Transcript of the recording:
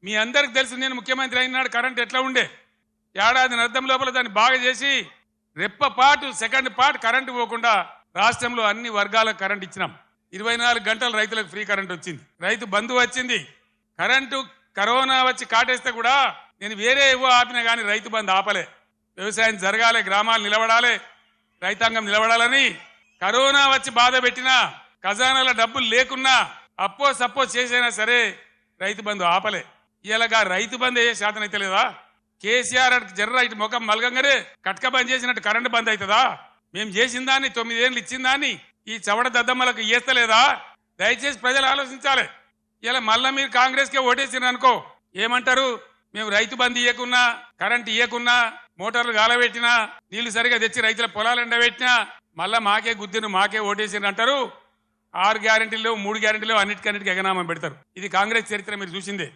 మీ అందరికి తెలుసు నేను ముఖ్యమంత్రి అయినాడు కరెంట్ ఎట్లా ఉండే ఏడాది అర్థం లోపల దాన్ని బాగా చేసి రెప్ప పాటు సెకండ్ పార్ట్ కరెంటు పోకుండా రాష్ట్రంలో అన్ని వర్గాలకు కరెంట్ ఇచ్చినాం 24 గంటలు రైతులకు ఫ్రీ కరెంట్ వచ్చింది రైతు బంధు వచ్చింది కరెంటు కరోనా వచ్చి కాటేస్తే కూడా నేను వేరే ఏవో ఆపినా కానీ రైతు బంధు ఆపలే వ్యవసాయం జరగాలి గ్రామాలు నిలబడాలి రైతాంగం నిలబడాలని కరోనా వచ్చి బాధ పెట్టినా ఖజానాల డబ్బులు లేకున్నా అప్పో సప్పో చేసైనా సరే రైతు బంధు ఆపలే ఇలాగా రైతు బంద్ అయ్యే శాతం అయితే లేదా కేసీఆర్ జర్ర ఇటు ముఖం మలగంగానే కట్క బంద్ చేసినట్టు కరెంటు బంద్ అవుతుందా మేము చేసిన దాన్ని 9 ఏళ్ళు ఇచ్చిన దాన్ని ఈ చవడ దద్దమ్మలకు ఇయ్యస్తలేదా దయచేసి ప్రజలు ఆలోచించాలి ఇలా మళ్ళా మీరు కాంగ్రెస్కే ఓటేసిన అనుకో ఏమంటారు మేము రైతు బంద్ ఇయ్యకున్నా కరెంట్ ఇయ్యకున్నా మోటార్లు గాలబెట్టినా నీళ్లు సరిగా తెచ్చి రైతుల పొలాలు ఎండబెట్టినా మళ్ళా మాకే గుద్దిను మాకే ఓటేసిన అంటారు 6 గ్యారెంటీలు 3 గ్యారెంటీలు అన్నిటికన్నిటికీ ఎగనామం పెడతారు ఇది కాంగ్రెస్ చరిత్ర మీరు చూసిందే